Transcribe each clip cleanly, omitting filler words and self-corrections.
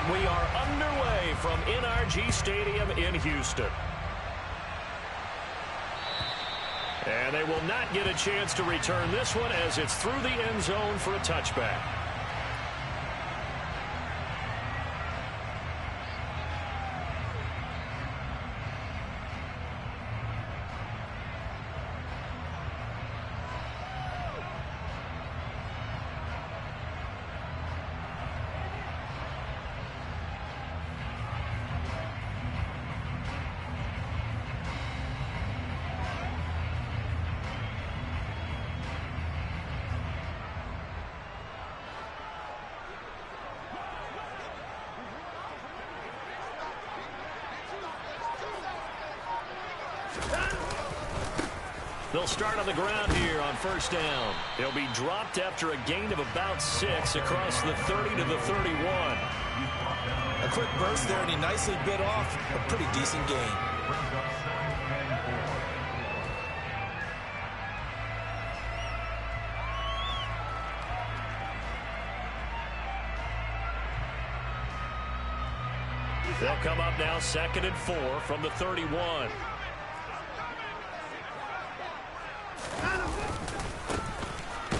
And we are underway from NRG Stadium in Houston. And they will not get a chance to return this one as it's through the end zone for a touchback. They'll start on the ground here on first down. He'll be dropped after a gain of about 6 across the 30 to the 31. A quick burst there, and he nicely bit off a pretty decent gain. They'll come up now 2nd and 4 from the 31.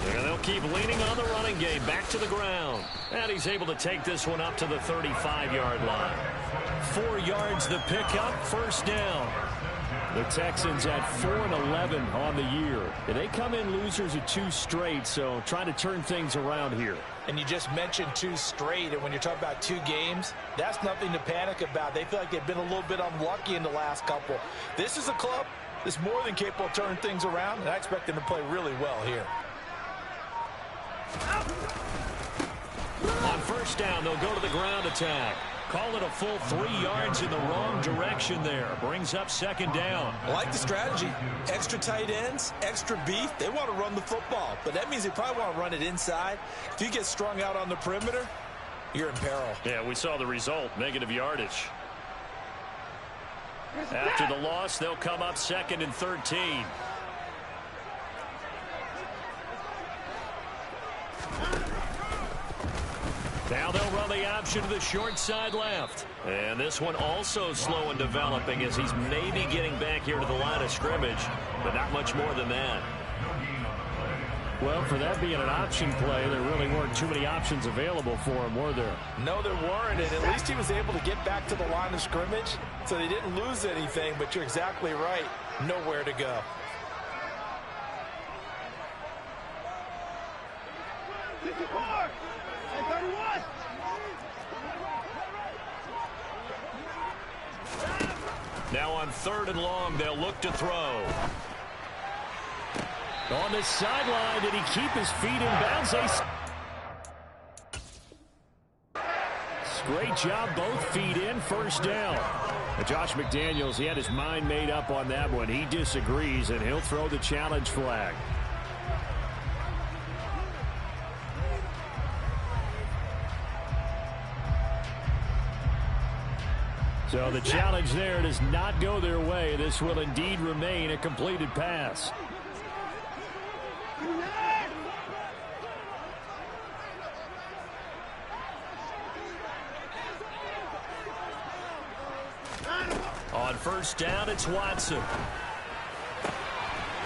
And they'll keep leaning on the running game back to the ground. And he's able to take this one up to the 35-yard line. 4 yards the pickup, first down. The Texans at 4-11 on the year. And they come in losers of 2 straight, so trying to turn things around here. And you just mentioned 2 straight, and when you're talking about 2 games, that's nothing to panic about. They feel like they've been a little bit unlucky in the last couple. This is a club that's more than capable of turning things around, and I expect them to play really well here. On first down, they'll go to the ground attack. Call it a full 3 yards in the wrong direction there. Brings up 2nd down. I like the strategy. Extra tight ends, extra beef. They want to run the football, but that means they probably want to run it inside. If you get strung out on the perimeter, you're in peril. Yeah, we saw the result, negative yardage. After the loss, they'll come up 2nd and 13. Now they'll run the option to the short side left. And this one also slow in developing as he's maybe getting back here to the line of scrimmage, but not much more than that. Well, for that being an option play, there really weren't too many options available for him, were there? No, there weren't, and at least he was able to get back to the line of scrimmage, so they didn't lose anything, but you're exactly right. Nowhere to go. Now on 3rd and long, they'll look to throw. On the sideline, did he keep his feet in bounds? Great job, both feet in, first down. Josh McDaniels, he had his mind made up on that one. He disagrees, and he'll throw the challenge flag. So the challenge there does not go their way. This will indeed remain a completed pass. On first down, it's Watson.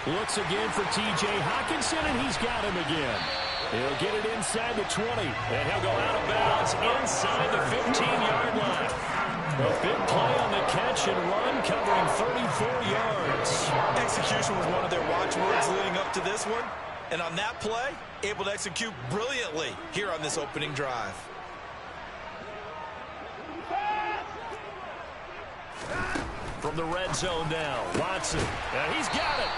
Looks again for T.J. Hockenson, and he's got him again. He'll get it inside the 20, and he'll go out of bounds inside the 15-yard line. A big play on the catch and run, covering 34 yards. Execution was one of their watchwords leading up to this one. And on that play, able to execute brilliantly here on this opening drive. From the red zone now, Watson. And he's got it.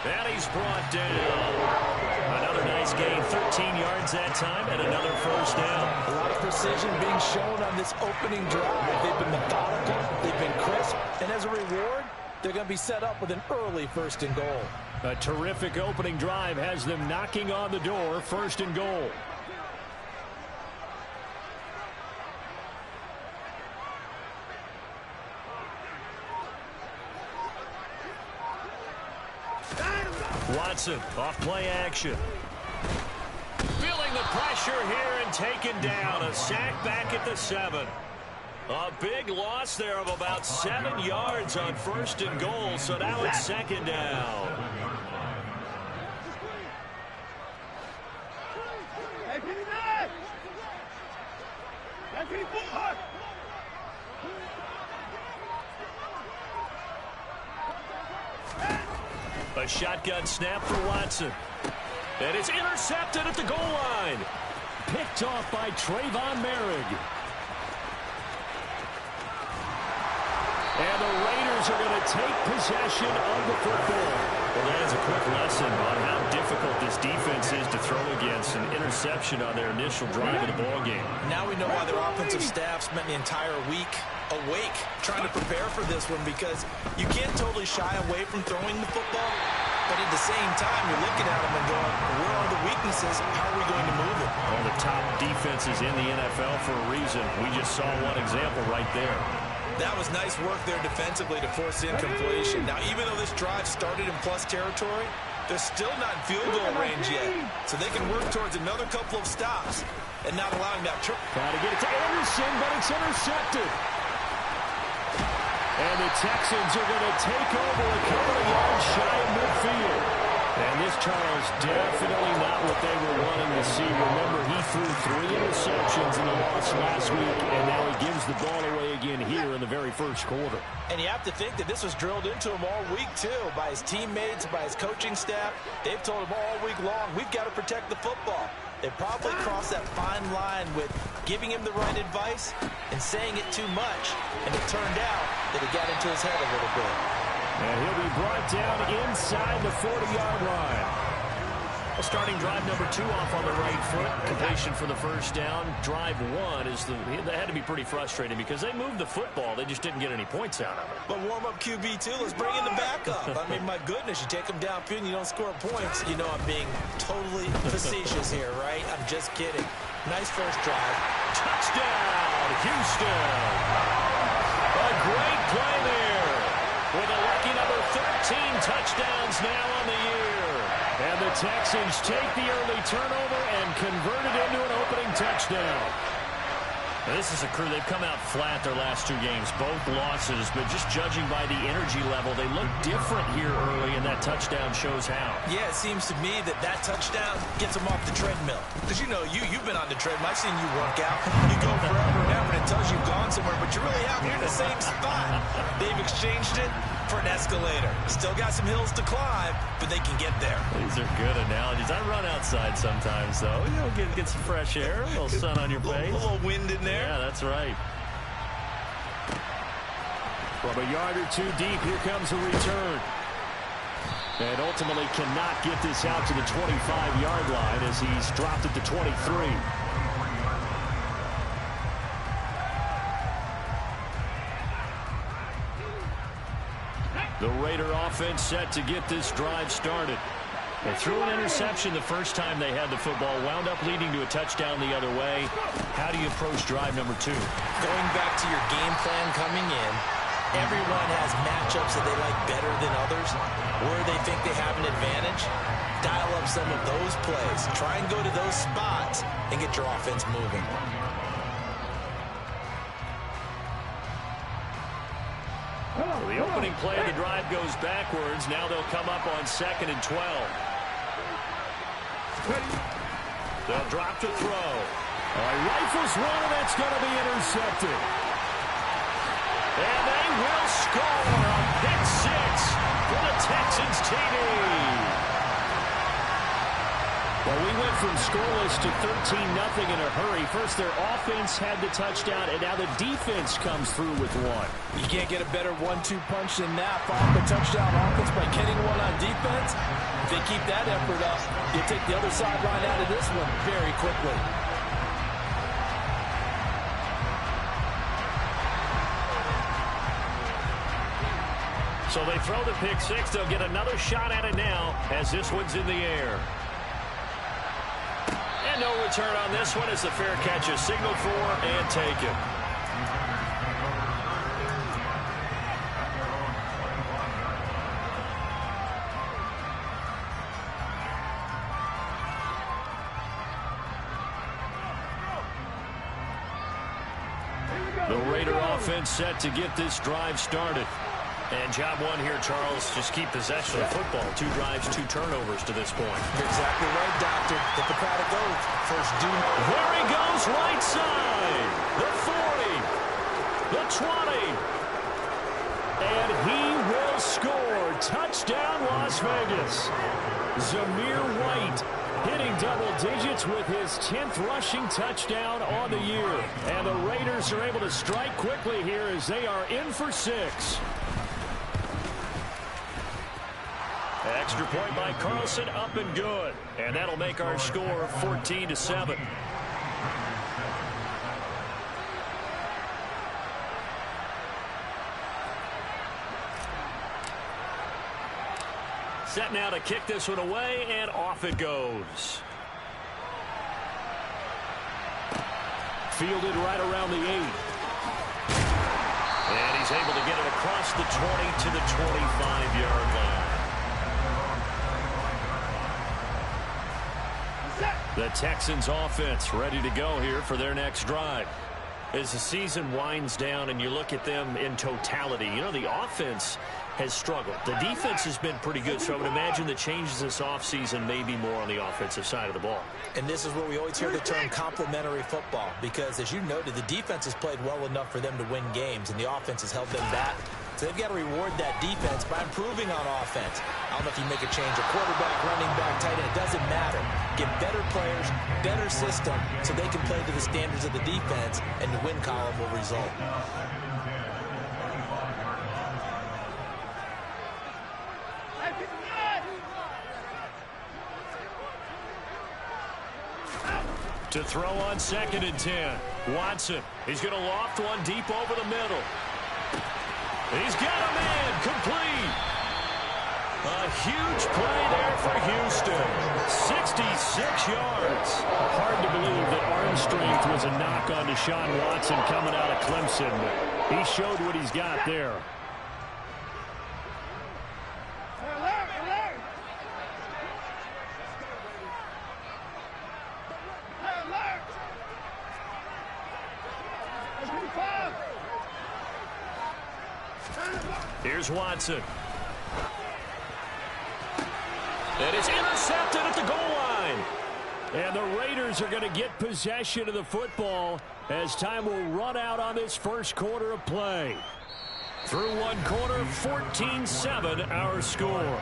And he's brought down. Another nice gain, 13 yards that time, and another first down. A lot of precision being shown on this opening drive. They've been methodical, they've been crisp, and as a reward, they're going to be set up with an early 1st and goal. A terrific opening drive has them knocking on the door, 1st and goal. Watson off play action. Feeling the pressure here and taken down. A sack back at the 7. A big loss there of about 7 yards on 1st and goal, so now it's 2nd down. A shotgun snap for Watson. And it's intercepted at the goal line. Picked off by Trayvon Merrick. And the Raiders are going to take possession of the football. Well, that is a quick lesson on how difficult this defense is to throw against. An interception on their initial drive of the ballgame. Now we know why their offensive staff spent the entire week awake trying to prepare for this one, because you can't totally shy away from throwing the football, but at the same time you're looking at them and going, where are the weaknesses? How are we going to move it? One of the top defenses in the NFL for a reason. We just saw one example right there. That was nice work there defensively to force incompletion. Now, even though this drive started in plus territory, they're still not in field goal range yet. So they can work towards another couple of stops and not allowing that trip. Trying to get it to Anderson, but it's intercepted. And the Texans are going to take over a couple of yards shy of midfield. And this, Charles, definitely not what they were wanting to see. Remember, he threw 3 interceptions in the loss last week, and now he gives the ball away again here in the very first quarter. And you have to think that this was drilled into him all week, too, by his teammates, by his coaching staff. They've told him all week long, we've got to protect the football. They probably crossed that fine line with giving him the right advice and saying it too much. And it turned out that it got into his head a little bit. And he'll be brought down inside the 40-yard line. Well, starting drive number 2 off on the right foot. Completion for the first down. Drive 1 is that had to be pretty frustrating because they moved the football. They just didn't get any points out of it. But warm-up QB, too. Let's bring in the backup. I mean, my goodness, you take them downfield and you don't score points. You know I'm being totally facetious here, right? I'm just kidding. Nice first drive. Touchdown, Houston. A great play there. With a lucky number 13 touchdowns now on the year. And the Texans take the early turnover and convert it into an opening touchdown. Now, this is a crew. They've come out flat their last 2 games, both losses, but just judging by the energy level, they look different here early, and that touchdown shows how. Yeah, it seems to me that touchdown gets them off the treadmill. Because, you know, you've been on the treadmill. I've seen you work out. You go forever and ever, and it tells you you've gone somewhere, but you're really out here in the same spot. They've exchanged it for an escalator. Still got some hills to climb, but they can get there. These are good analogies. I run outside sometimes, though. You know, get some fresh air, a little sun on your face. A little wind in there. Yeah, that's right. From a yard or 2 deep, here comes a return. And ultimately cannot get this out to the 25-yard line as he's dropped it to 23. The Raider offense set to get this drive started. They threw an interception the first time they had the football, wound up leading to a touchdown the other way. How do you approach drive number 2? Going back to your game plan coming in, everyone has matchups that they like better than others, where they think they have an advantage. Dial up some of those plays. Try and go to those spots and get your offense moving. The opening play of the drive goes backwards. Now they'll come up on 2nd and 12. They'll drop to throw. Rifles one, and that's going to be intercepted. And they will score a pick 6 for the Texans TD. Well, we went from scoreless to 13-0 in a hurry. First, their offense had the touchdown, and now the defense comes through with 1. You can't get a better 1-2 punch than that. Follow the touchdown offense by getting one on defense. If they keep that effort up, you take the other sideline out of this one very quickly. So they throw the pick 6. They'll get another shot at it now as this one's in the air. And no return on this one as the fair catch is signaled for and taken. Raider offense set to get this drive started. And job one here, Charles, just keep possession of the football. 2 drives, 2 turnovers to this point. You're exactly right, Doctor. Hit the crowd it goes. First do. There he goes, right side. The 40. The 20. And he will score. Touchdown, Las Vegas. Zamir White hitting double digits with his 10th rushing touchdown on the year. And the Raiders are able to strike quickly here as they are in for 6. Extra point by Carlson, up and good. And that'll make our score 14-7. Set now to kick this one away, and off it goes. Fielded right around the 8. And he's able to get it across the 20 to the 25-yard line. The Texans offense ready to go here for their next drive. As the season winds down and you look at them in totality, you know, the offense has struggled. The defense has been pretty good, so I would imagine the changes this offseason may be more on the offensive side of the ball. And this is where we always hear the term complementary football, because as you noted, the defense has played well enough for them to win games, and the offense has held them back. So they've got to reward that defense by improving on offense. I don't know if you make a change, a quarterback, running back, tight end, it doesn't matter. Get better players, better system, so they can play to the standards of the defense, and the win column will result. To throw on 2nd and 10. Watson, he's going to loft one deep over the middle. He's got a man, complete. A huge play there for Houston. 66 yards. Hard to believe that arm strength was a knock on Deshaun Watson coming out of Clemson, but he showed what he's got there. Here's Watson. That is intercepted at the goal line. And the Raiders are going to get possession of the football as time will run out on this first quarter of play. Through one quarter, 14-7 our score.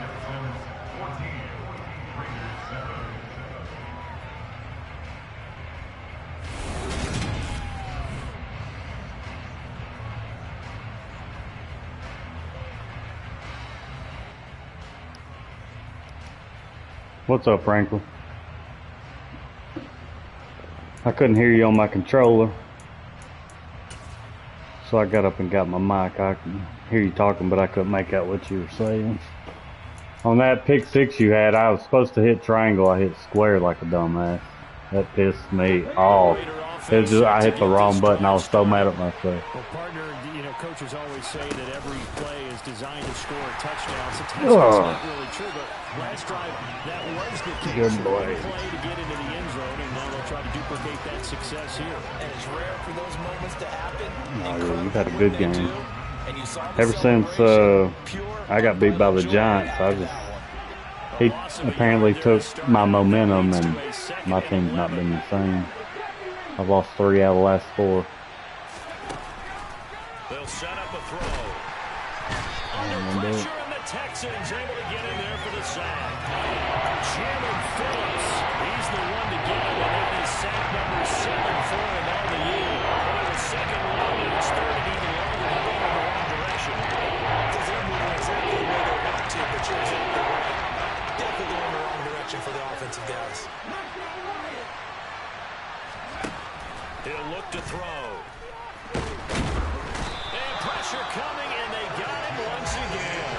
What's up, Franklin? I couldn't hear you on my controller, so I got up and got my mic. I can hear you talking, but I couldn't make out what you were saying. On that pick 6 you had, I was supposed to hit triangle. I hit square like a dumbass. That pissed me off. It was just, I hit the wrong button. I was so mad at myself. Well, partner, you know, coaches always say that every play is designed to score a touchdown. Sometimes that's not really true, but last drive, that was the case. Good boy. Play to get into the end zone, and now they'll try to duplicate that success here. And it's rare for those moments to happen. Oh, you've had a good game. Ever since I got beat by the Giants, he apparently took my momentum, and my team's not been the same. I've lost 3 out of the last 4. They'll set up a throw. Under pressure, and the Texans able to get in there for the sack. Shannon Phillips, he's the one to get him, and that is sack number 7 for him on the year. And the second one, and it's third and even longer to go in the wrong direction. Because they're moving exactly the way they want to, but you're exactly right. Definitely going in the wrong direction for the offensive guys. He'll look to throw. And pressure coming, and they got him once again.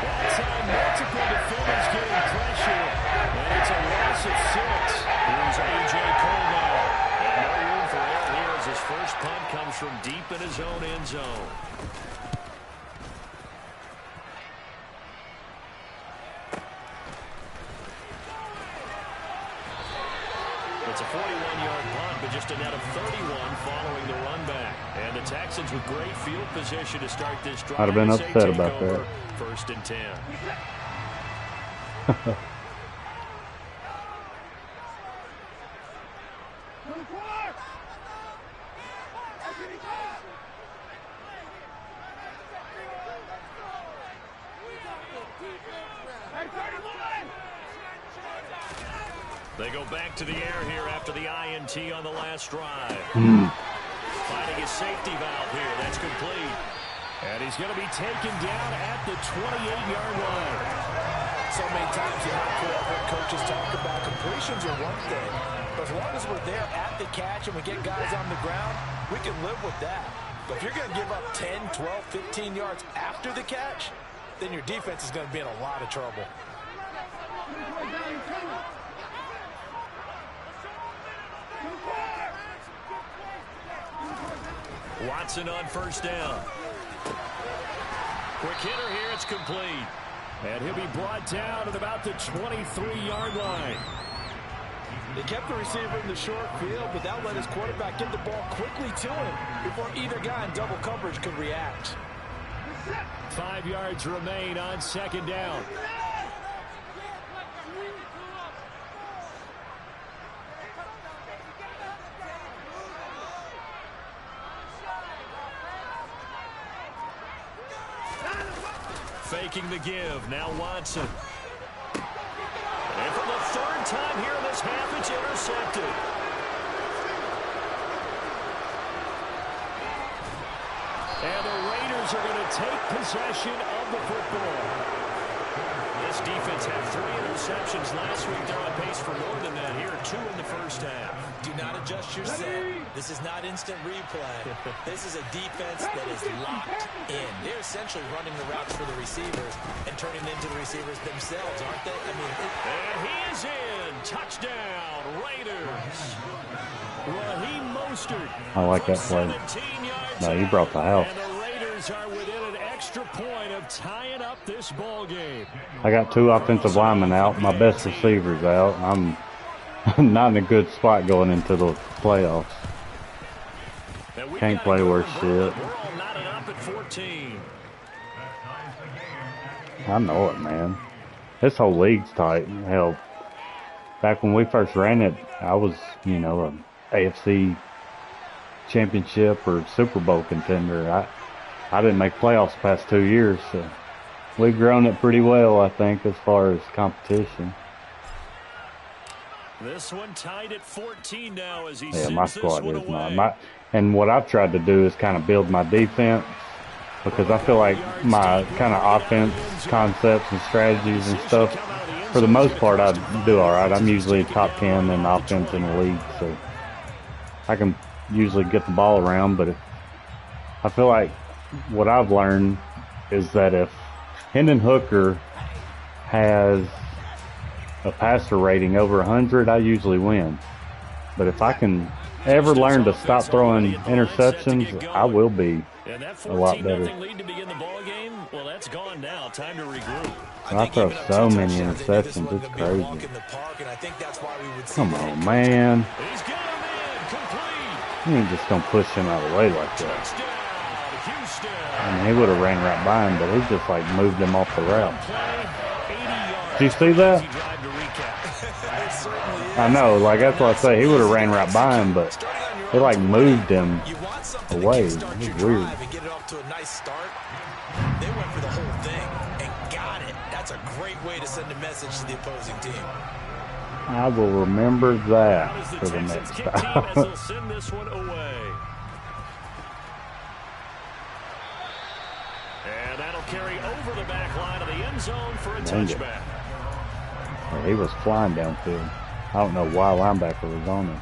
That time, multiple defenders getting pressure, and it's a loss of 6. Here's A.J. Cole now. And no room for error here as his first punt comes from deep in his own end zone. The It's a 41-yard punt, but just a net of 31 following the run back. And the Texans with great field position to start this drive. I'd have been upset about that. 1st and 10. They go back to the air here after the INT on the last drive. Finding his safety valve here. That's complete. And he's going to be taken down at the 28-yard line. So many times you heard coaches talk about completions are one thing. But as long as we're there at the catch and we get guys on the ground, we can live with that. But if you're going to give up 10, 12, 15 yards after the catch, then your defense is going to be in a lot of trouble. Watson on 1st down. Quick hitter here. It's complete. And he'll be brought down at about the 23-yard line. They kept the receiver in the short field, but that let his quarterback get the ball quickly to him before either guy in double coverage could react. 5 yards remain on 2nd down. Faking the give. Now Watson. And for the 3rd time here in this half, it's intercepted. And the Raiders are going to take possession of the football. This defense had 3 interceptions last week. They're on pace for more than that here. 2 in the first half. Do not adjust your set. This is not instant replay. This is a defense that is locked in. They're essentially running the routes for the receivers and turning them into the receivers themselves, aren't they? I mean, and he is in. Touchdown, Raiders. Raheem Mostert. I like that play. No, you brought the house. And the Raiders are within an extra point of tying up this ball game. I got 2 offensive linemen out. My best receiver's out. I'm not in a good spot going into the playoffs. Can't play worse shit. We're all knotted up at 14. I know it, man. This whole league's tight. Hell, back when we first ran it, I was, you know, an AFC championship or Super Bowl contender. I didn't make playoffs the past 2 years, so we've grown it pretty well, I think, as far as competition. This one tied at 14 now as he Yeah, my sends squad this one is away. not. And what I've tried to do is kind of build my defense, because I feel like my kind of offense concepts and strategies and stuff, for the most part, I do all right. I'm usually top 10 in offense in the league, so I can usually get the ball around. But I feel like what I've learned is that if Hendon Hooker has a passer rating over 100, I usually win. But if I can ever learn to stop throwing interceptions, I will be a lot better. Lead to begin the ball game. Well, that's gone now. Time to regroup. I throw so many interceptions, it's crazy. Come on, man. He's got him in. Complete. You ain't just gonna push him out of the way like that. Touchdown, Houston. I mean, he would have ran right by him, but he just like moved him off the route. Did you see that? I know, like that's what I say. He would have ran right by him, but they like moved him away. It was weird. Get it off to a nice start. They went for the whole thing and got it. That's a great way to send a message to the opposing team. I will remember that for the next time. They'll send this one away. And that'll carry over the back line of the end zone for a touchback. Yeah, he was flying downfield. I don't know why linebacker was on him.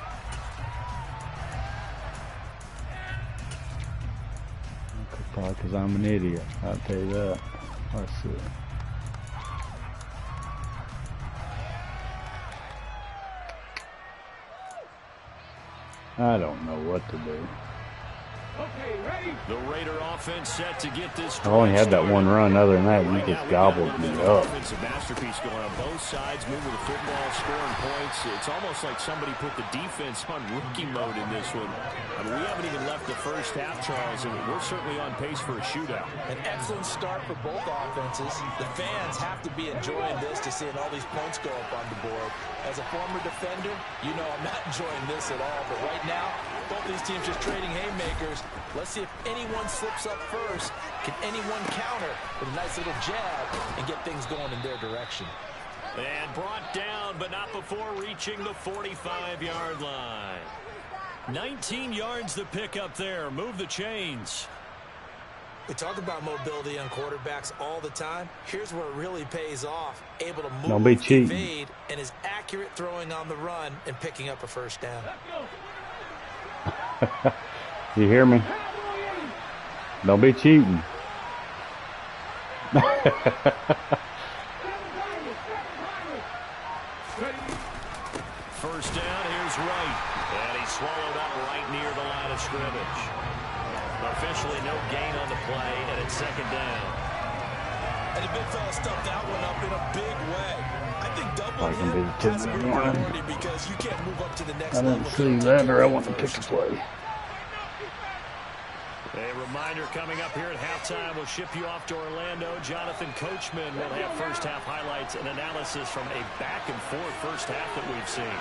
Probably because I'm an idiot. I'll tell you that. Let's see. I don't know what to do. The Raider offense set to get this. I only had that one run. Other than that, you just gobbled me up. Offensive masterpiece going on both sides, moving the football, scoring points. It's almost like somebody put the defense on rookie mode in this one. I mean, we haven't even left the first half, Charles, and we're certainly on pace for a shootout. An excellent start for both offenses. The fans have to be enjoying this to seeing all these points go up on the board. As a former defender, you know I'm not enjoying this at all. But right now, both these teams just trading haymakers. Let's see if anyone slips up first. Can anyone counter with a nice little jab and get things going in their direction? And brought down, but not before reaching the 45-yard line. 19 yards the pick up there. Move the chains. We talk about mobility on quarterbacks all the time. Here's where it really pays off. Able to move, Don't be cheating. evade, and is accurate throwing on the run and picking up a first down. You hear me? Don't be cheating. First down, here's Wright. And he swallowed up right near the line of scrimmage. Officially no gain on the play, and it's second down. And the big fella stuffed that one up in a big way. I think double Probably gonna be him the has a two-man good run. priority because you can't move up to the next I level. didn't see that, or I want to pick a play. A reminder coming up here at halftime. We'll ship you off to Orlando. Jonathan Coachman will have first half highlights and analysis from a back and forth first half that we've seen.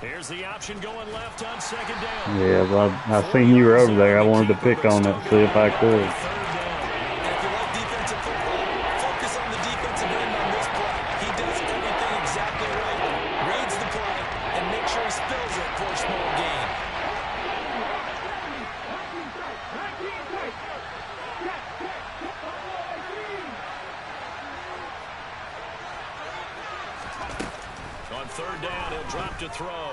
Here's the option going left on second down. Yeah, well, I seen you were over there. I wanted to pick on it, see if I could. And if you like defensive football, focus on the defensive end on this play. He does everything exactly right. Reads the play and makes sure he spills it for a small gain. On third down, he'll drop to throw.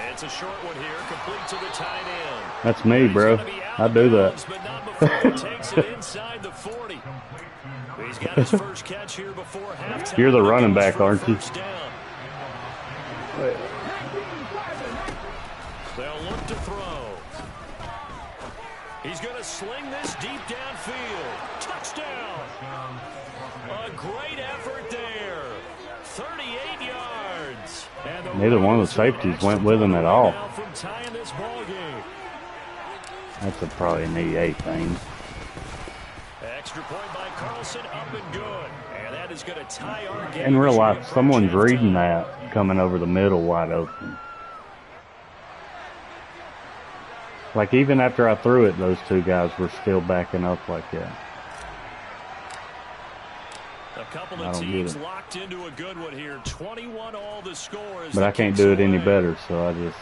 It's a short one here, complete to the tight end. That's me, bro. I do that. But not before he takes it inside the 40. He's got his first catch here before halftime. You're the running back, aren't you? First down. They'll look to throw. He's going to sling this deep downfield. Touchdown. A great effort there. 38 yards. And Neither one of the safeties went with him at all. From tying this ball game. That's probably an E8 thing. Extra point by Carlson, up and good. And that is going to tie our game. In real life, someone's reading that coming over the middle wide open. Like, even after I threw it, those two guys were still backing up like that. A couple of teams locked into a good one here. 21 all the scores. But I can't do it any better, so I just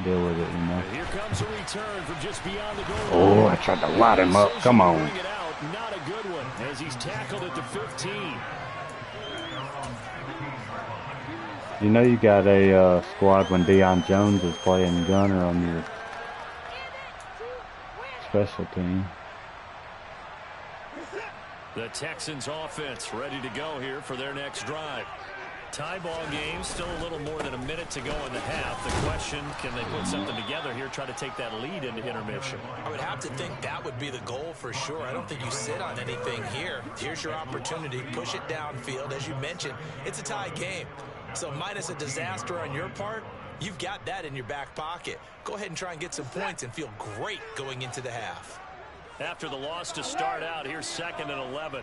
deal with it, you know. Here comes a return from just beyond the goal. Oh, I tried to light him up. Come on. Not a good one as he's tackled at the 15. You know you got a squad when Deion Jones is playing gunner on your special team. The Texans offense ready to go here for their next drive. Tie ball game, still a little more than a minute to go in the half. The question, can they put something together here, try to take that lead into intermission? I would have to think that would be the goal for sure. I don't think you sit on anything here. Here's your opportunity. Push it downfield. As you mentioned, it's a tie game. So minus a disaster on your part, you've got that in your back pocket. Go ahead and try and get some points and feel great going into the half. After the loss to start out, here's 2nd and 11.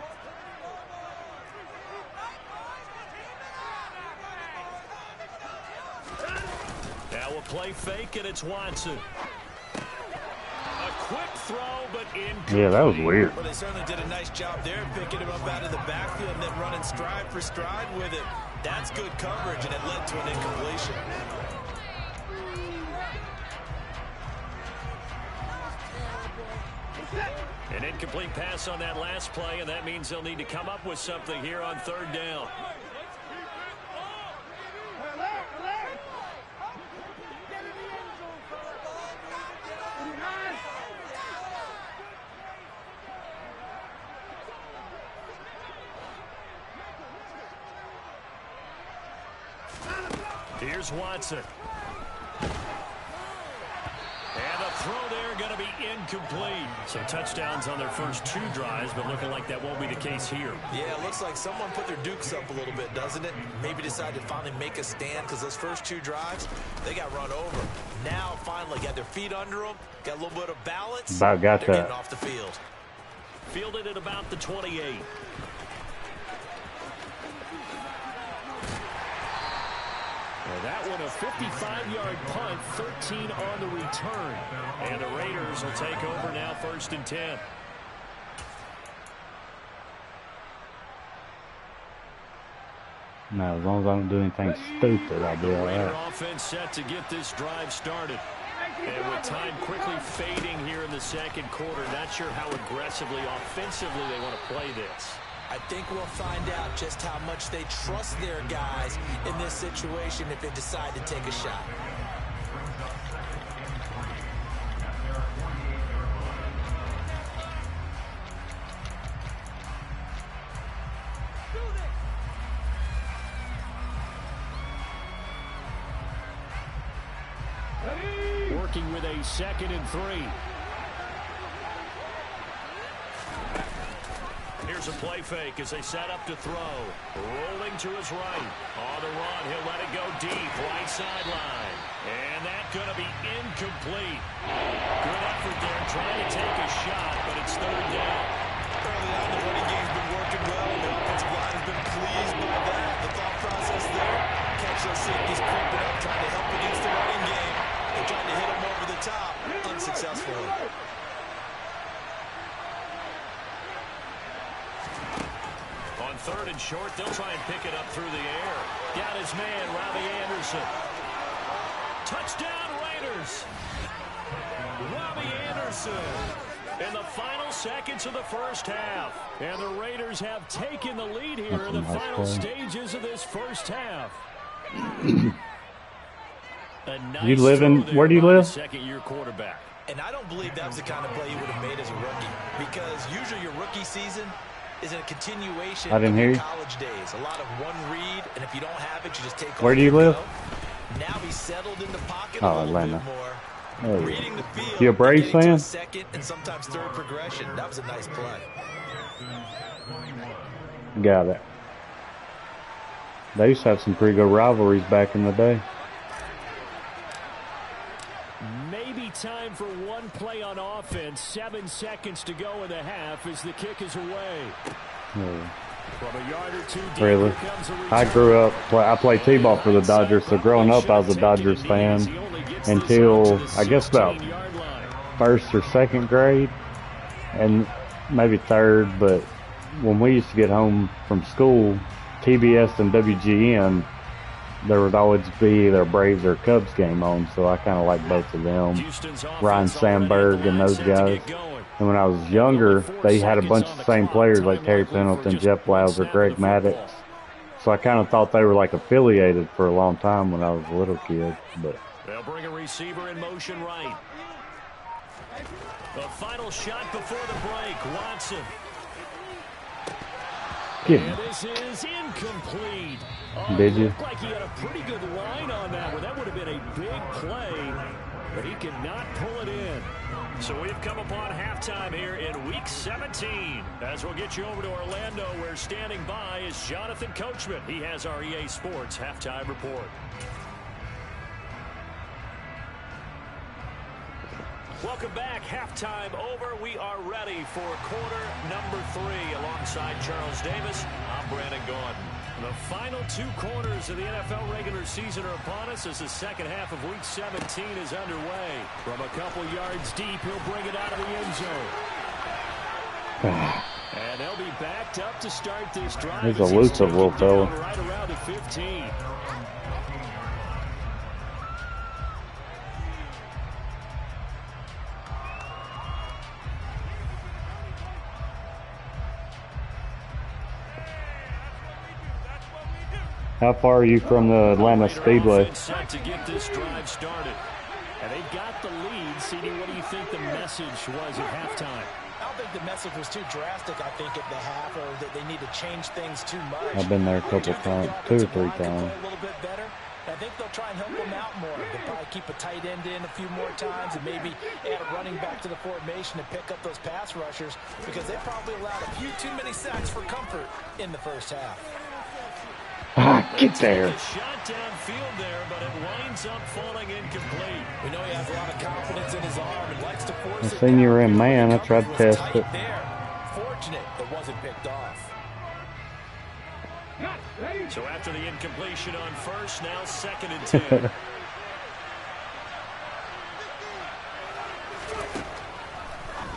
Now we'll play fake, and it's Watson. A quick throw, but incomplete. Yeah, that was weird. Well, they certainly did a nice job there, picking him up out of the backfield and then running stride for stride with him. That's good coverage, and it led to an incompletion. An incomplete pass on that last play, and that means they'll need to come up with something here on third down. Here's Watson. to be incomplete. So touchdowns on their first 2 drives, but looking like that won't be the case here. Yeah, it looks like someone put their dukes up a little bit, doesn't it? Maybe decided to finally make a stand because those first 2 drives, they got run over. Now, finally, got their feet under them, got a little bit of balance. About got They're that. getting off the field. Fielded at about the 28. Well, that one a 55-yard punt, 13 on the return. And the Raiders will take over now, 1st and 10. No, as long as I don't do anything stupid, I'll be all Raider right. offense set to get this drive started. And with time quickly fading here in the 2nd quarter, not sure how aggressively, offensively they want to play this. I think we'll find out just how much they trust their guys in this situation if they decide to take a shot. Working with a 2nd and 3. Here's a play fake as they set up to throw. Rolling to his right. On the run, he'll let it go deep. Right sideline. And that's going to be incomplete. Good effort there trying to take a shot, but it's 3rd down. Early on, the running game's been working well. The offensive line has been pleased by that. The thought process there, catch those safeties creeping up, trying to help against the running game. They're trying to hit them over the top, unsuccessfully. On 3rd and short, they'll try and pick it up through the air. Got his man, Robbie Anderson. Touchdown, Raiders. Robbie Anderson in the final seconds of the 1st half. And the Raiders have taken the lead here in the final stages of this 1st half. You live in, where do you live? 2nd-year quarterback. And I don't believe that was the kind of play you would have made as a rookie. Because usually your rookie season is a continuation I didn't of hear your you. college days. A lot of one read, and if you don't have it, you just take off. Where do you and live? go. Now he's settled in the pocket Oh, a little Atlanta. bit more. Oh, yeah. Reading the field, You a Braves getting to fan? a 2nd and sometimes 3rd progression. That was a nice play. Got it. They used to have some pretty good rivalries back in the day. Maybe time for one play on offense. 7 seconds to go in the half as the kick is away. Yeah. From a yard or 2 deep, Really? here comes a I return. grew up, I played T-ball for the Dodgers, so growing up I was a Dodgers fan until I guess about 1st or 2nd grade, and maybe 3rd, but when we used to get home from school, TBS and WGN, there would always be either a Braves or Cubs game on, so I kind of like both of them. Ryan Sandberg and those guys. And when I was younger, they had a bunch of the same players like Terry Pendleton, Jeff Blauser, Greg Maddux. So I kind of thought they were like affiliated for a long time when I was a little kid. But they'll bring a receiver in motion right. The final shot before the break, Watson. And this is incomplete. Oh, did you? Looked like he had a pretty good line on that one. That would have been a big play, but he could not pull it in. So we've come upon halftime here in Week 17. As we'll get you over to Orlando, where standing by is Jonathan Coachman. He has our EA Sports halftime report. Welcome back. Halftime over. We are ready for quarter number 3. Alongside Charles Davis, I'm Brandon Gordon. The final 2 quarters of the NFL regular season are upon us as the 2nd half of Week 17 is underway. From a couple yards deep, he'll bring it out of the end zone. And they'll be backed up to start this drive. He's elusive little fella. Right around the 15. how far are you from the Atlanta Speedway? Set to get this drive started. And they've got the lead. CD, what do you think the message was at halftime? I don't think the message was too drastic, I think, at the half, or that they need to change things too much. I've been there a couple times, 2 or 3 times. A little bit better. I think they'll try and help him out more. They'll probably keep a tight end in a few more times and maybe add a running back to the formation and pick up those pass rushers because they probably allowed a few too many sacks for comfort in the first half. Get there. Shot downfield there, but it winds up falling incomplete. We know he has a lot of confidence in his arm and likes to force it. I seen you were in man. I tried to test it. Fortunate it wasn't picked off. So after the incompletion on first, now 2nd and 10.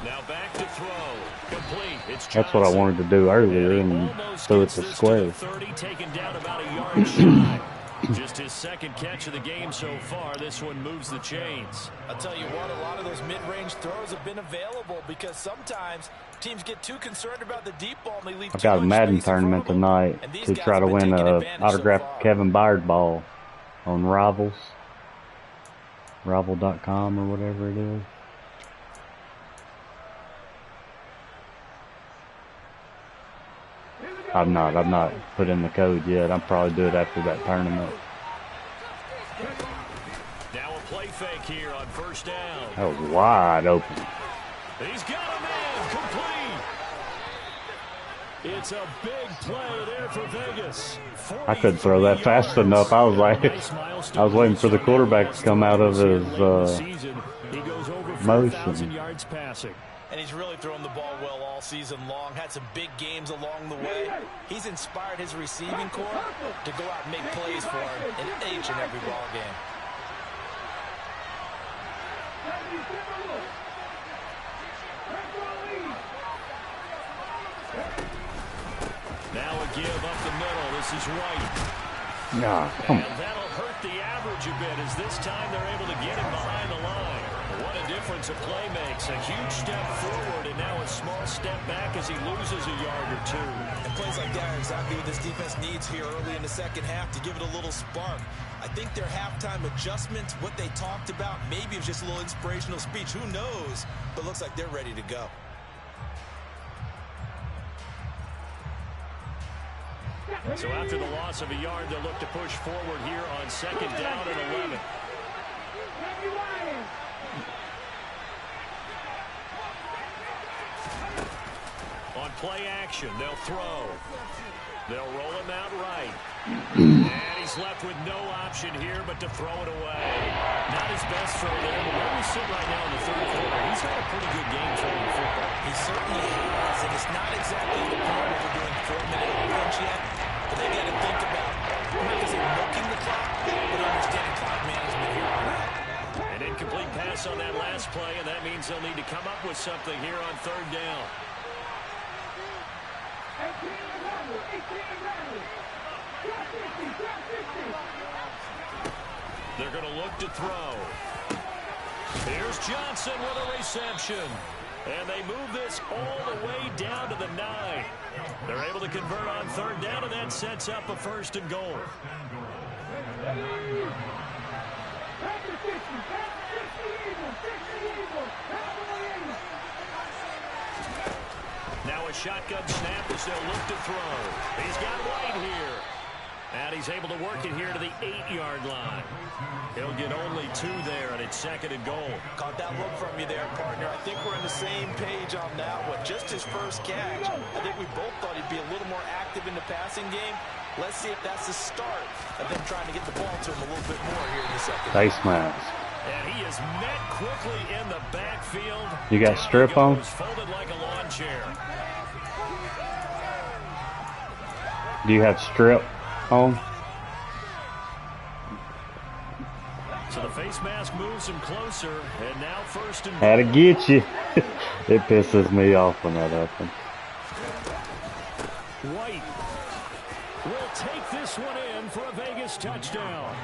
Now back to throw. Complete. It's That's what I wanted to do earlier and threw it to square. 30, taken down about a yard shy. Just his 2nd catch of the game so far. This one moves the chains. I'll tell you what, a lot of those mid-range throws have been available because sometimes teams get too concerned about the deep ball and they leave. I've got a Madden tournament tonight to try to win a autographed Kevin Byard ball on Rivals. Rival.com or whatever it is. I've not put in the code yet. I'll probably do it after that tournament. Now a play fake here on first down. That was wide open. He's got a man complete. It's a big play there for Vegas. I couldn't throw that fast enough. I was waiting for the quarterback to come out of his motion. Yards passing. And he's really thrown the ball well all season long. Had some big games along the way. He's inspired his receiving corps to go out and make plays for him in each and every ball game. Now a give up the middle. This is White. Nah, come on. And that'll hurt the average a bit as this time they're able to get him behind the line. What a difference a play makes. A huge step forward and now a small step back as he loses a yard or two. And plays like that are exactly what this defense needs here early in the 2nd half to give it a little spark. I think their halftime adjustment, what they talked about, maybe it was just a little inspirational speech. Who knows? But looks like they're ready to go. So after the loss of a yard, they'll look to push forward here on 2nd down and 11. On play action, they'll throw. They'll roll him out right. And he's left with no option here but to throw it away. Not his best throw there, but where we sit right now in the 3rd quarter, he's had a pretty good game throwing football. He certainly has, and it's not exactly the point where we're doing 4-minute offense yet, but they got to think about, I'm not going to say milking the clock, but understanding clock management here on that. An incomplete pass on that last play, and that means they'll need to come up with something here on 3rd down. They're going to look to throw. Here's Johnson with a reception. And they move this all the way down to the 9. They're able to convert on 3rd down, and that sets up a 1st and goal. Now a shotgun snap as they'll look to throw. He's got White here. And he's able to work it here to the 8-yard line. He'll get only 2 there, and it's 2nd and goal. Caught that look from you there, partner. I think we're on the same page on that one. Just his first catch. I think we both thought he'd be a little more active in the passing game. Let's see if that's the start of them trying to get the ball to him a little bit more here in the 2nd. Face mask. And he is met quickly in the backfield. You got strip on? Folded like a lawn chair. Do you have strip on? So the face mask moves him closer, and now 1st and Had to get you. It pisses me off when that happens. White will take this one in for a Vegas touchdown.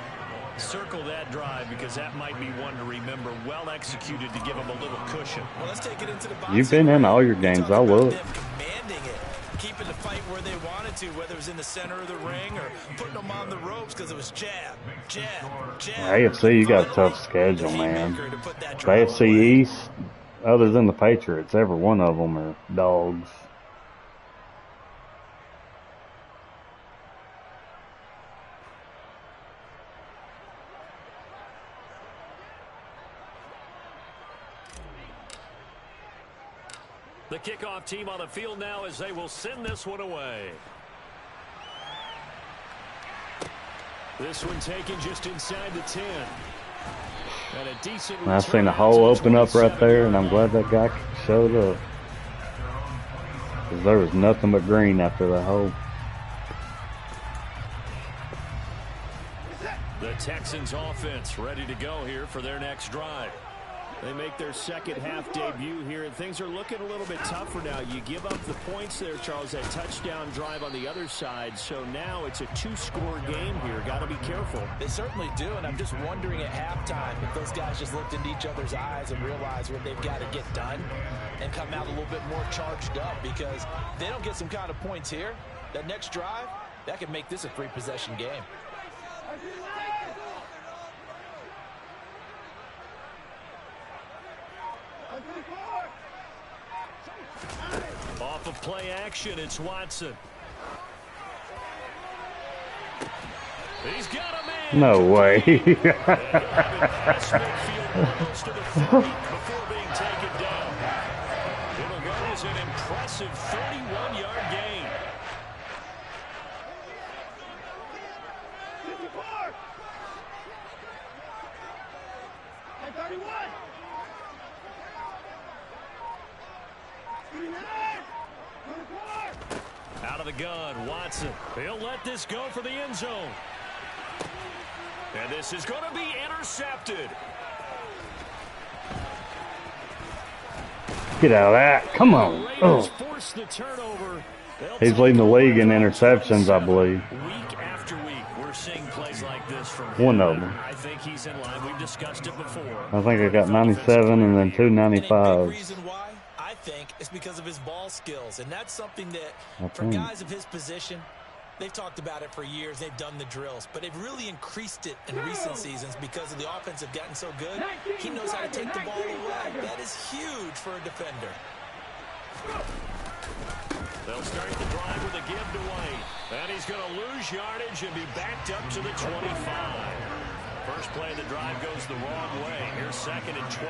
Circle that drive because that might be one to remember. Well executed to give him a little cushion. Well, let's take it into the box. You've been in all your games. I look. Commanding it, keeping the fight where they wanted to, whether it was in the center of the ring or putting them on the ropes because it was jab, jab, jab. AFC, you got a tough schedule, man. The AFC East, other than the Patriots, every one of them are dogs. The kickoff team on the field now as they will send this one away. This one taken just inside the 10. And a decent I seen a hole open up right there, and I'm glad that guy showed up. Because there was nothing but green after that hole. The Texans offense ready to go here for their next drive. They make their second half debut here, and things are looking a little bit tougher now. You give up the points there, Charles, that touchdown drive on the other side. So now it's a two-score game here. Got to be careful. They certainly do, and I'm just wondering at halftime if those guys just looked into each other's eyes and realized what they've got to get done and come out a little bit more charged up, because if they don't get some kind of points here, that next drive, that could make this a three-possession game. Off of play action, it's Watson. He's got a man. No way. Before being taken down. It'll go as an impressive 31-yard gain. Out of the gun, Watson. He'll let this go for the end zone. And this is going to be intercepted. Get out of that. Come on. Oh. Force the turnover. He's leading the league in interceptions, I believe. Week after week, we're seeing plays like this from One of them. I think he's in line. We've discussed it before. I think I got 97 and then 2 95s. Reason why? I think it's because of his ball skills, and that's something that for guys of his position, they've talked about it for years. They've done the drills, but they've really increased it in recent seasons because of the offense have gotten so good. He knows how to take the ball away. That is huge for a defender. They'll start the drive with a give to White, and he's going to lose yardage and be backed up to the 25. First play of the drive goes the wrong way. Here's 2nd and 12.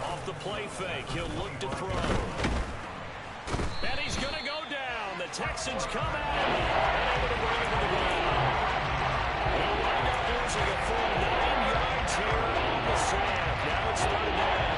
Off the play fake, he'll look to throw. And he's going to go down. The Texans come out and able to bring him to the ground. They'll wind up losing a full 9 yards here on the snap. Now it's 3rd down.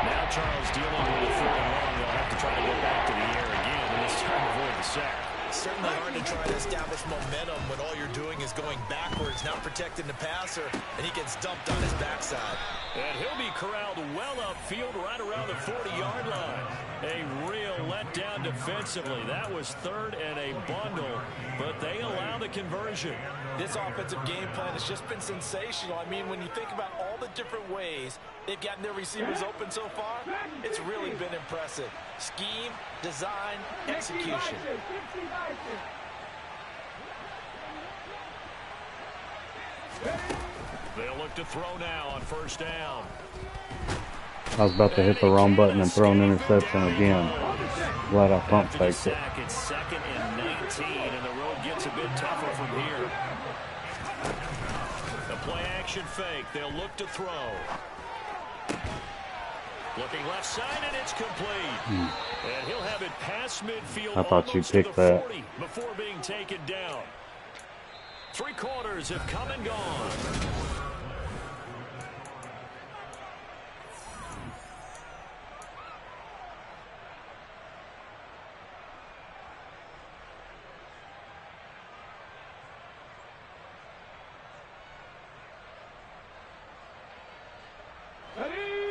Now Charles dealing with a 3rd and long. They'll have to try to go back to the air again, and this time avoid the sack. Certainly hard to try to establish momentum when all you're doing is going backwards, not protecting the passer, and he gets dumped on his backside. And he'll be corralled well upfield right around the 40-yard line. A real letdown defensively. That was 3rd and a bundle, but they allow the conversion. This offensive game plan has just been sensational. I mean, when you think about all the different ways they've gotten their receivers open so far, it's really been impressive. Scheme, design, execution. They'll look to throw now on 1st down. I was about to hit the wrong button and throw an interception again. Glad I pump faked it. It's 2nd and 19, and the road gets a bit tougher from here. The play action fake. They'll look to throw. Looking left side, and it's complete. And he'll have it past midfield. I thought you picked the that. 40 before being taken down. 3 quarters have come and gone.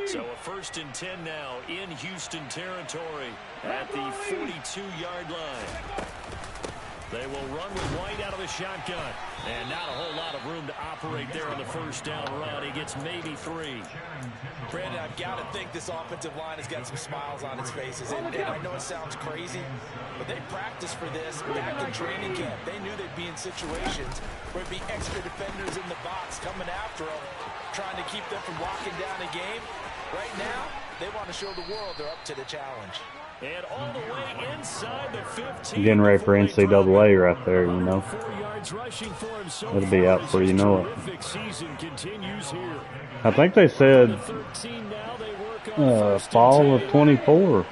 So a 1st and 10 now in Houston territory at the 42-yard line. They will run with White out of the shotgun. And not a whole lot of room to operate there on the 1st down run. He gets maybe 3. Brandon, I've got to think this offensive line has got some smiles on its faces. And I know it sounds crazy, but they practiced for this back in training camp. They knew they'd be in situations where it'd be extra defenders in the box coming after them, trying to keep them from locking down a game. Right now, they want to show the world they're up to the challenge. And all the way inside the 15. Getting ready for NCAA right there, you know. It'll be out before you know it. I think they said work on first and fall of 10. 24.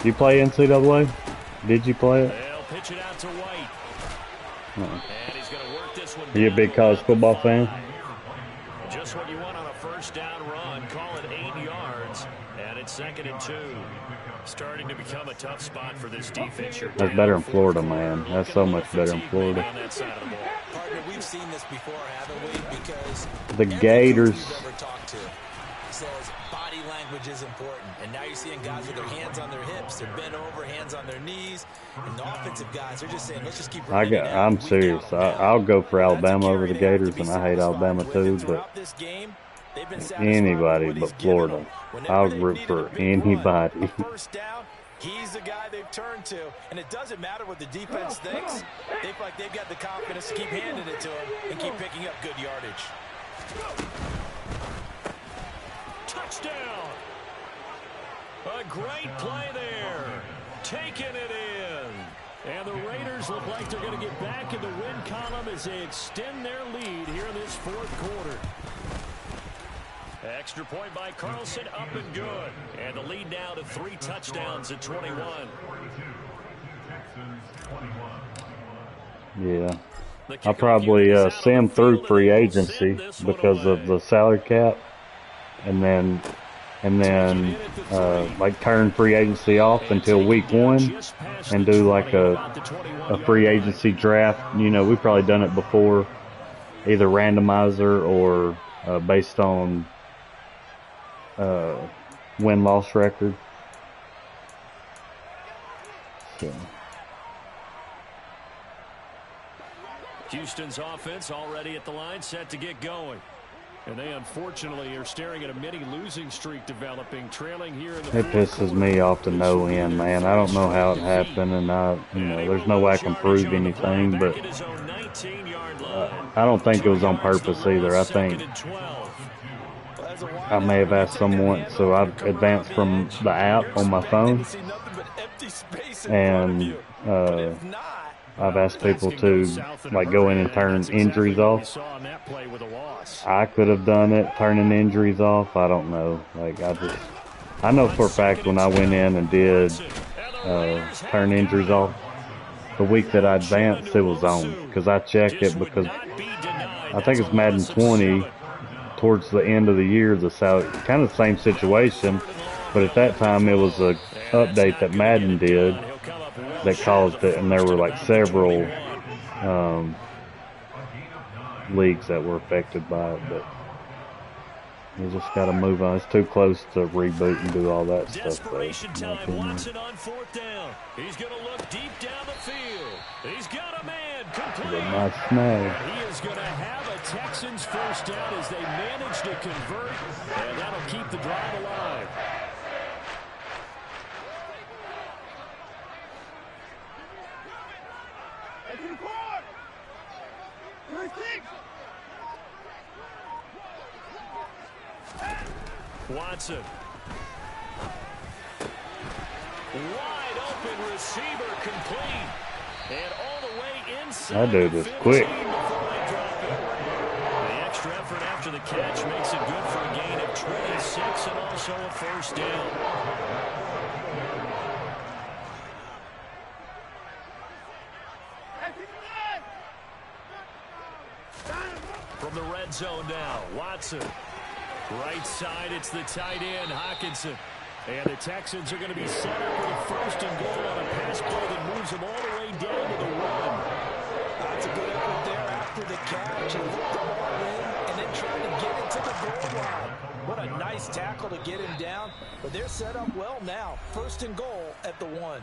You play NCAA? Did you play it? They'll pitch it out to White. And he's going to work this one. Are you a big college football fan? Just what you want on a first down run. Call it 8 yards. And it's 2nd and 2. Starting to become a tough spot for this defense. That's better in Florida, man. That's so much better in Florida. Partner, we've seen this before, haven't we? Because the Gators. Says body language is important, and now you're seeing guys with their hands on their hips, they're bent over, hands on their knees, and the offensive guys are just saying, let's just keep. I'm serious. I'll go for Alabama over the Gators, and I hate Alabama too, but anybody but Florida. I'll root for anybody. First down, he's the guy they've turned to, and it doesn't matter what the defense thinks. They feel like they've got the confidence to keep handing it to him and keep picking up good yardage. Touchdown! A great play there. Taking it in. And the Raiders look like they're going to get back in the win column as they extend their lead here in this fourth quarter. Extra point by Carlson, up and good. And the lead now to 3 touchdowns at 21. Yeah. I'll probably see him through free agency because of the salary cap. And then like turn free agency off until week 1 and do like a free agency draft. You know, we've probably done it before, either randomizer or based on win-loss record. So. Houston's offense already at the line, set to get going. And they unfortunately are staring at a mini losing streak developing, trailing here in the It pisses me off to no end, man. I don't know how it happened, and there's no way I can prove anything, but I don't think it was on purpose either. I think I may have asked someone, so I've advanced from the app on my phone, and I've asked people to like go in and turn injuries off. I could have done it, turning injuries off. I don't know. Like I know for a fact when I went in and did turn injuries off, the week that I advanced, it was on because I checked it because I think it's Madden 20. Towards the end of the year, kind of the same situation, but at that time it was a update that Madden did that caused it, and there were like several leagues that were affected by it, but you just got to move on. It's too close to reboot and do all that stuff. Desperation time. Watson on 4th down. He's going to look deep down the field. He's got a man complete. A nice snag. He is going to have a Texans first down as they manage to convert, and that'll keep the drive alive. Watson. Wide open receiver complete. And all the way inside. That dude is quick. The extra effort after the catch makes it good for a gain of 26 and also a first down. From the red zone now, Watson. Right side, it's the tight end, Hockenson. And the Texans are going to be set up with a first and goal on a pass play that moves them all the way down to the run. That's a good effort there after the catch. And looked the ball in and then tried to get it to the goal line. What a nice tackle to get him down. But they're set up well now. First and goal at the 1.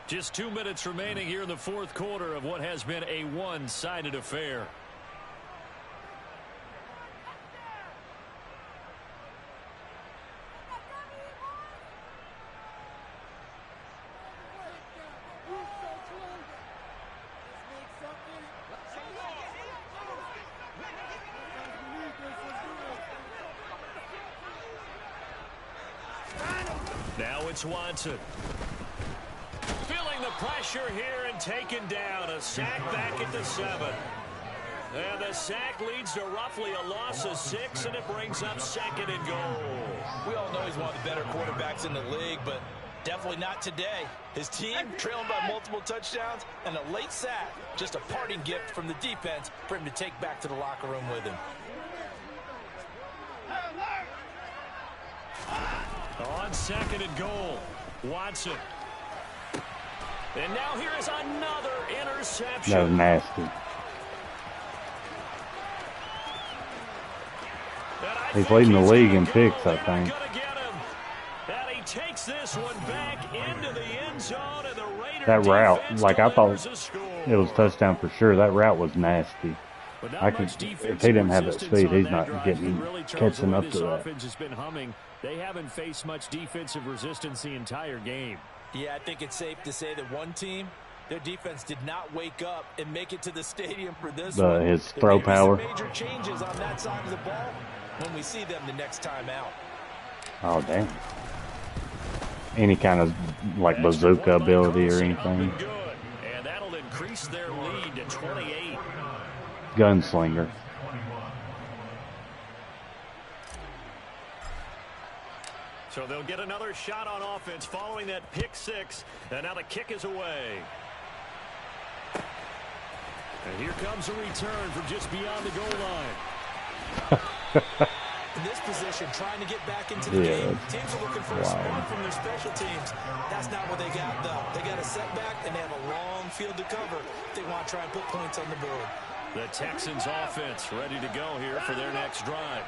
Just 2 minutes remaining here in the fourth quarter of what has been a one-sided affair. Now it's Watson. Feeling the pressure here and taken down. A sack back at the 7. And the sack leads to roughly a loss of 6, and it brings up 2nd and goal. We all know he's one of the better quarterbacks in the league, but definitely not today. His team trailing by multiple touchdowns, and a late sack, just a parting gift from the defense for him to take back to the locker room with him. On 2nd and goal, Watson. And now here is another interception. That was nasty. He's leading the league in picks, I think. And he takes this one back into the end zone, and the Raiders that route, like I thought it was touchdown for sure. That route was nasty. If he didn't have that speed, he's not catching up to that. Offense has been humming. They haven't faced much defensive resistance the entire game. Yeah, I think it's safe to say that one team, their defense did not wake up and make it to the stadium for this one. His throw power. Major changes on that side of the ball when we see them the next time out. Oh, damn. Any kind of, like, bazooka ability or anything. And that'll increase their lead to 28. Gunslinger. So they'll get another shot on offense following that pick 6. And now the kick is away. And here comes a return from just beyond the goal line. In this position, trying to get back into the game. Teams are looking for a spark from their special teams. That's not what they got, though. They got a setback, and they have a long field to cover if they want to try and put points on the board. The Texans offense ready to go here for their next drive.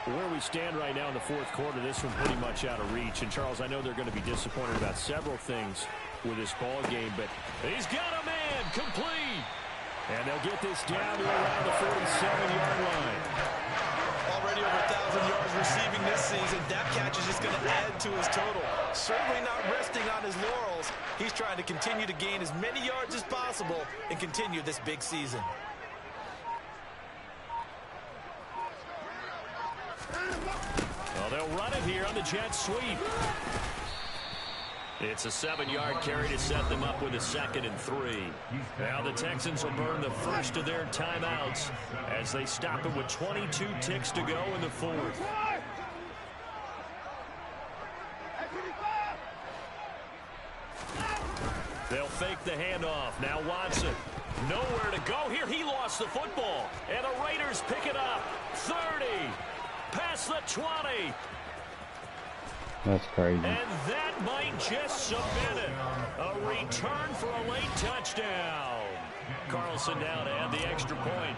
Where we stand right now in the 4th quarter, this one pretty much out of reach. And, Charles, I know they're going to be disappointed about several things with this ball game, but he's got a man complete. And they'll get this down to around the 47-yard line. Already over 1,000 yards receiving this season. That catch is just going to add to his total. Certainly not resting on his laurels. He's trying to continue to gain as many yards as possible and continue this big season. Well, they'll run it here on the jet sweep. It's a 7-yard carry to set them up with a 2nd and 3. Now the Texans will burn the first of their timeouts as they stop it with 22 ticks to go in the 4th. They'll fake the handoff. Now Watson. Nowhere to go here. He lost the football. And the Raiders pick it up. 30. Past the 20. That's crazy. And that might just submit it. A return for a late touchdown. Carlson down to add the extra point.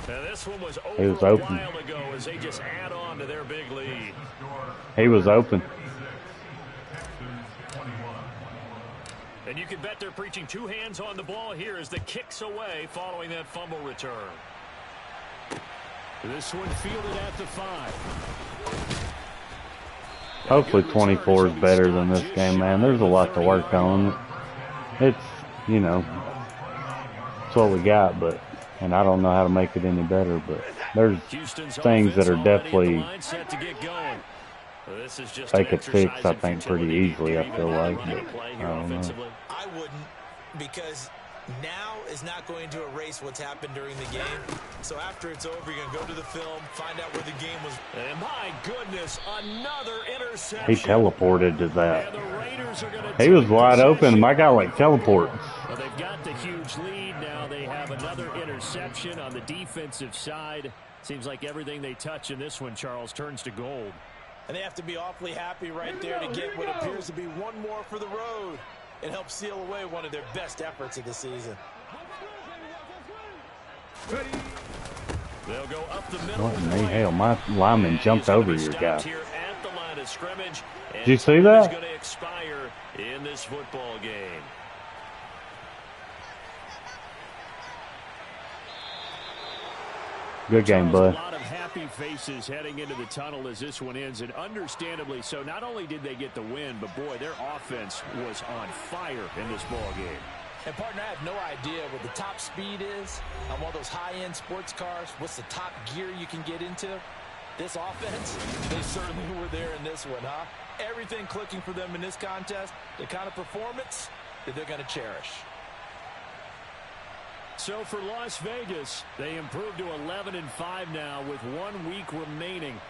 Now this one was over a while ago as they just add on to their big lead. He was open. And you can bet they're preaching 2 hands on the ball here as the kick's away following that fumble return. This one fielded at the 5. Hopefully 24 is better than this game, man. There's a lot to work on. It's, you know, it's what we got, but, and I don't know how to make it any better, but there's things that are definitely they could fix, I think, pretty easily, I feel like. But I don't know. I wouldn't, because now is not going to erase what's happened during the game. So after it's over, you're going to go to the film, find out where the game was. And my goodness, another interception. He teleported to that. He was wide open. My guy like teleports. Well, they've got the huge lead. Now they have another interception on the defensive side. Seems like everything they touch in this one, Charles, turns to gold. And they have to be awfully happy right there to get what appears to be one more for the road and help seal away one of their best efforts of the season. They'll go up the middle. What in the hell? My lineman jumped over your guy. Here at the line of scrimmage. Did you see that? Going to expire in this football game. Good game, bud. A lot of happy faces heading into the tunnel as this one ends, and understandably so. Not only did they get the win, but boy, their offense was on fire in this ball game. And partner, I have no idea what the top speed is on one of those high-end sports cars. What's the top gear you can get into? This offense, they certainly were there in this one, huh? Everything clicking for them in this contest. The kind of performance, that they're going to cherish. So for Las Vegas, they improved to 11-5 now with 1 week remaining.